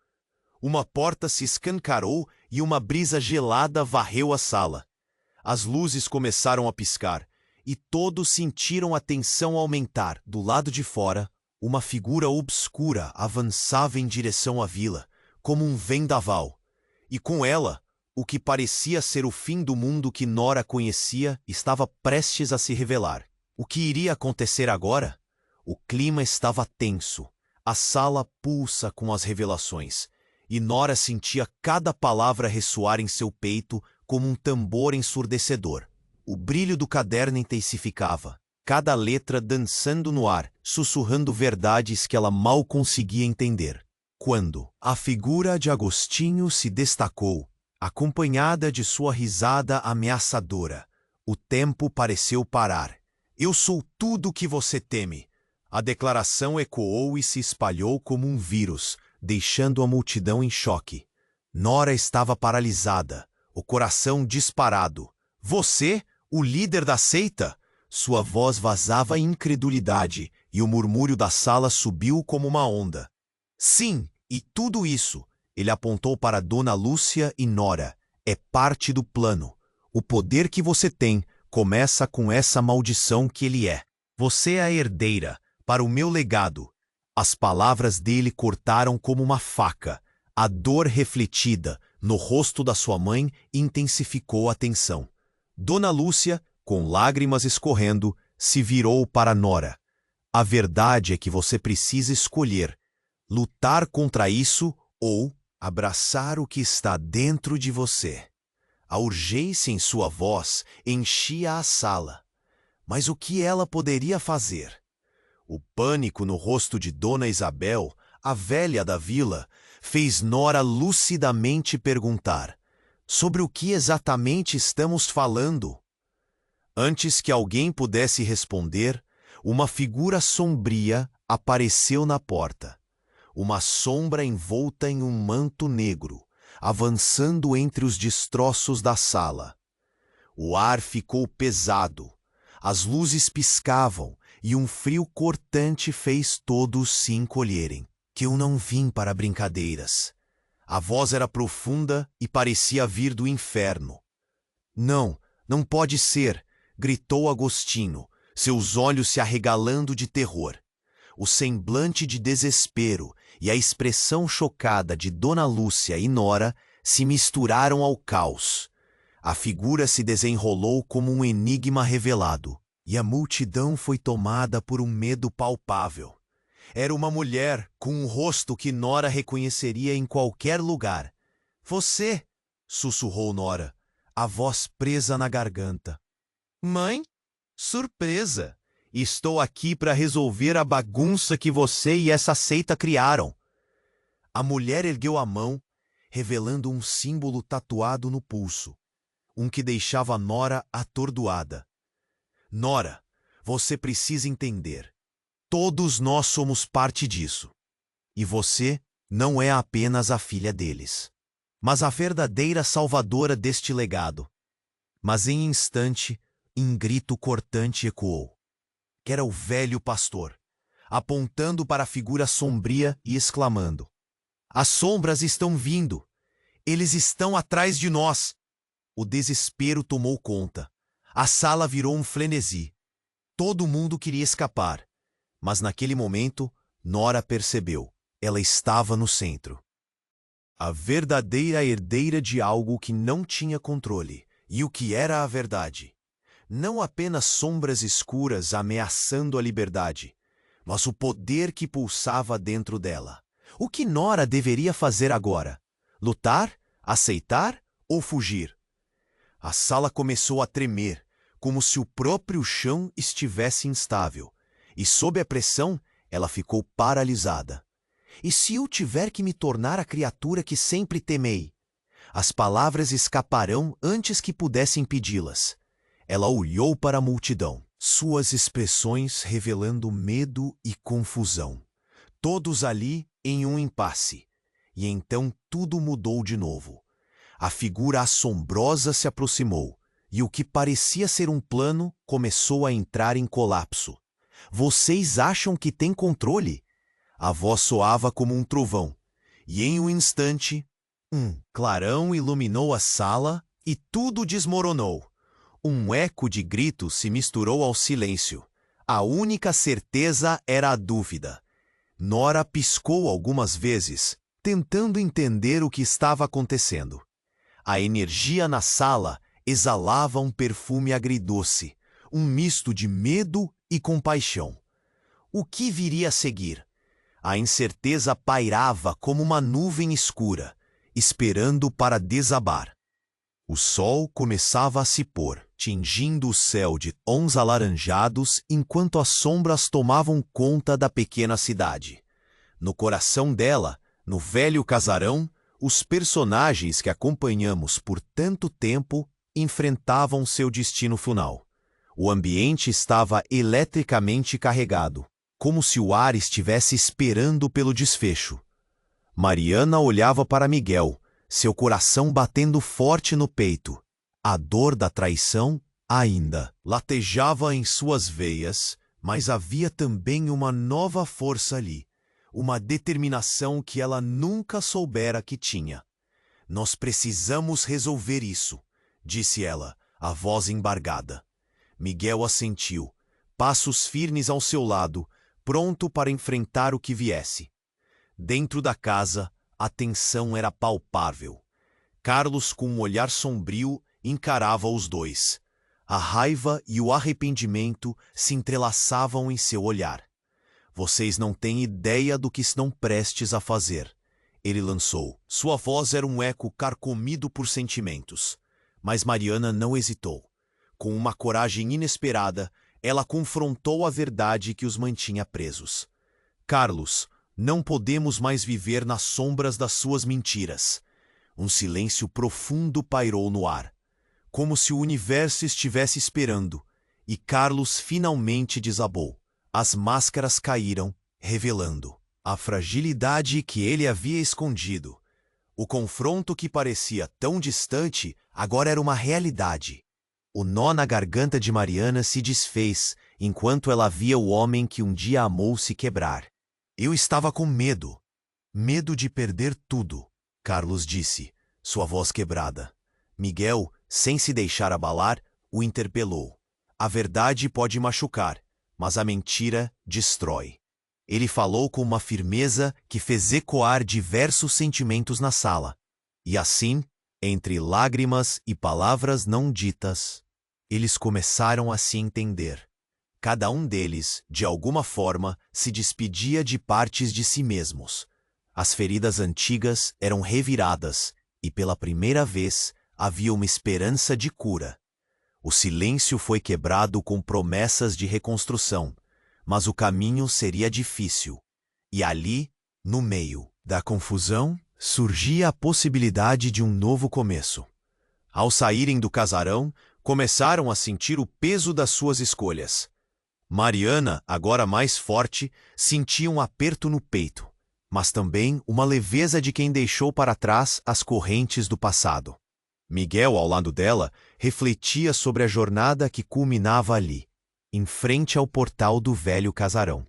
Uma porta se escancarou e uma brisa gelada varreu a sala. As luzes começaram a piscar e todos sentiram a tensão aumentar. Do lado de fora, uma figura obscura avançava em direção à vila, como um vendaval. E com ela, o que parecia ser o fim do mundo que Nora conhecia estava prestes a se revelar. O que iria acontecer agora? O clima estava tenso. A sala pulsa com as revelações. E Nora sentia cada palavra ressoar em seu peito como um tambor ensurdecedor. O brilho do caderno intensificava, cada letra dançando no ar, sussurrando verdades que ela mal conseguia entender. Quando a figura de Agostinho se destacou, acompanhada de sua risada ameaçadora, o tempo pareceu parar. Eu sou tudo o que você teme. A declaração ecoou e se espalhou como um vírus, deixando a multidão em choque. Nora estava paralisada, o coração disparado. Você, o líder da seita? Sua voz vazava incredulidade e o murmúrio da sala subiu como uma onda. Sim, e tudo isso, ele apontou para Dona Lúcia e Nora, é parte do plano. O poder que você tem começa com essa maldição que ele é. Você é a herdeira, para o meu legado. As palavras dele cortaram como uma faca. A dor refletida no rosto da sua mãe intensificou a tensão. Dona Lúcia, com lágrimas escorrendo, se virou para Nora. A verdade é que você precisa escolher: lutar contra isso ou abraçar o que está dentro de você. A urgência em sua voz enchia a sala. Mas o que ela poderia fazer? O pânico no rosto de Dona Isabel, a velha da vila, fez Nora lucidamente perguntar: sobre o que exatamente estamos falando? Antes que alguém pudesse responder, uma figura sombria apareceu na porta. Uma sombra envolta em um manto negro, avançando entre os destroços da sala. O ar ficou pesado, as luzes piscavam e um frio cortante fez todos se encolherem. Que eu não vim para brincadeiras. A voz era profunda e parecia vir do inferno. Não, não pode ser, gritou Agostinho, seus olhos se arregalando de terror. O semblante de desespero e a expressão chocada de Dona Lúcia e Nora se misturaram ao caos. A figura se desenrolou como um enigma revelado, e a multidão foi tomada por um medo palpável. Era uma mulher com um rosto que Nora reconheceria em qualquer lugar. Você, sussurrou Nora, a voz presa na garganta. Mãe? Surpresa! Estou aqui para resolver a bagunça que você e essa seita criaram. A mulher ergueu a mão, revelando um símbolo tatuado no pulso, um que deixava Nora atordoada. Nora, você precisa entender. Todos nós somos parte disso. E você não é apenas a filha deles, mas a verdadeira salvadora deste legado. Mas em instante, um grito cortante ecoou. Que era o velho pastor, apontando para a figura sombria e exclamando: as sombras estão vindo! Eles estão atrás de nós! O desespero tomou conta. A sala virou um frenesi. Todo mundo queria escapar. Mas naquele momento, Nora percebeu. Ela estava no centro. A verdadeira herdeira de algo que não tinha controle. E o que era a verdade? Não apenas sombras escuras ameaçando a liberdade, mas o poder que pulsava dentro dela. O que Nora deveria fazer agora? Lutar? Aceitar? Ou fugir? A sala começou a tremer, como se o próprio chão estivesse instável, e sob a pressão, ela ficou paralisada. E se eu tiver que me tornar a criatura que sempre temei? As palavras escaparão antes que pudesse impedi-las. Ela olhou para a multidão, suas expressões revelando medo e confusão. Todos ali em um impasse. E então tudo mudou de novo. A figura assombrosa se aproximou, e o que parecia ser um plano começou a entrar em colapso. Vocês acham que têm controle? A voz soava como um trovão, e em um instante, um clarão iluminou a sala e tudo desmoronou. Um eco de gritos se misturou ao silêncio. A única certeza era a dúvida. Nora piscou algumas vezes, tentando entender o que estava acontecendo. A energia na sala exalava um perfume agridoce, um misto de medo e compaixão. O que viria a seguir? A incerteza pairava como uma nuvem escura, esperando para desabar. O sol começava a se pôr, tingindo o céu de tons alaranjados enquanto as sombras tomavam conta da pequena cidade. No coração dela, no velho casarão, os personagens que acompanhamos por tanto tempo enfrentavam seu destino final. O ambiente estava eletricamente carregado, como se o ar estivesse esperando pelo desfecho. Mariana olhava para Miguel, seu coração batendo forte no peito. A dor da traição ainda latejava em suas veias, mas havia também uma nova força ali, uma determinação que ela nunca soubera que tinha. Nós precisamos resolver isso, disse ela, a voz embargada. Miguel assentiu, passos firmes ao seu lado, pronto para enfrentar o que viesse. Dentro da casa, a tensão era palpável. Carlos, com um olhar sombrio, encarava os dois. A raiva e o arrependimento se entrelaçavam em seu olhar. Vocês não têm ideia do que estão prestes a fazer, ele lançou. Sua voz era um eco carcomido por sentimentos. Mas Mariana não hesitou. Com uma coragem inesperada, ela confrontou a verdade que os mantinha presos. Carlos, não podemos mais viver nas sombras das suas mentiras. Um silêncio profundo pairou no ar, como se o universo estivesse esperando, e Carlos finalmente desabou. As máscaras caíram, revelando a fragilidade que ele havia escondido. O confronto que parecia tão distante agora era uma realidade. O nó na garganta de Mariana se desfez enquanto ela via o homem que um dia amou se quebrar. Eu estava com medo. Medo de perder tudo, Carlos disse, sua voz quebrada. Miguel, sem se deixar abalar, o interpelou. A verdade pode machucar, mas a mentira destrói. Ele falou com uma firmeza que fez ecoar diversos sentimentos na sala. E assim, entre lágrimas e palavras não ditas, eles começaram a se entender. Cada um deles, de alguma forma, se despedia de partes de si mesmos. As feridas antigas eram reviradas e, pela primeira vez, havia uma esperança de cura. O silêncio foi quebrado com promessas de reconstrução, mas o caminho seria difícil. E ali, no meio da confusão, surgia a possibilidade de um novo começo. Ao saírem do casarão, começaram a sentir o peso das suas escolhas. Mariana, agora mais forte, sentia um aperto no peito, mas também uma leveza de quem deixou para trás as correntes do passado. Miguel, ao lado dela, refletia sobre a jornada que culminava ali, em frente ao portal do velho casarão.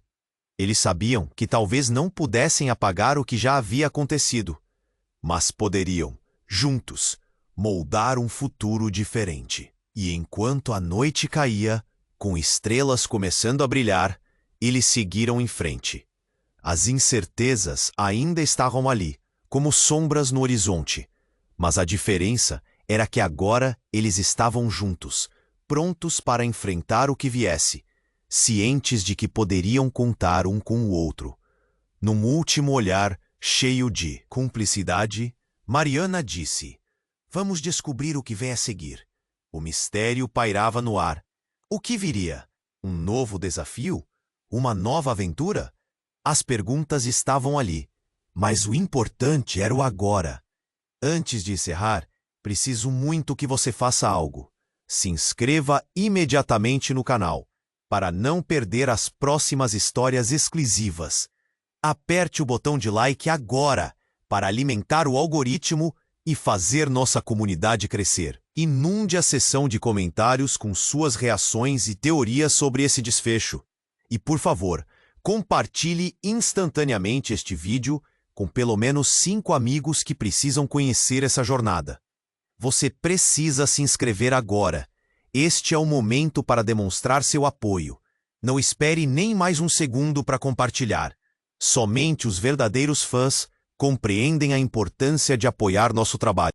Eles sabiam que talvez não pudessem apagar o que já havia acontecido, mas poderiam, juntos, moldar um futuro diferente. E enquanto a noite caía, com estrelas começando a brilhar, eles seguiram em frente. As incertezas ainda estavam ali, como sombras no horizonte, mas a diferença era que agora eles estavam juntos, prontos para enfrentar o que viesse, cientes de que poderiam contar um com o outro. Num último olhar, cheio de cumplicidade, Mariana disse: "Vamos descobrir o que vem a seguir." O mistério pairava no ar. O que viria? Um novo desafio? Uma nova aventura? As perguntas estavam ali, mas o importante era o agora. Antes de encerrar, preciso muito que você faça algo. Se inscreva imediatamente no canal, para não perder as próximas histórias exclusivas. Aperte o botão de like agora, para alimentar o algoritmo e fazer nossa comunidade crescer. Inunde a seção de comentários com suas reações e teorias sobre esse desfecho. E, por favor, Compartilhe instantaneamente este vídeo com pelo menos 5 amigos que precisam conhecer essa jornada. Você precisa se inscrever agora. Este é o momento para demonstrar seu apoio. Não espere nem mais um segundo para compartilhar. Somente os verdadeiros fãs compreendem a importância de apoiar nosso trabalho.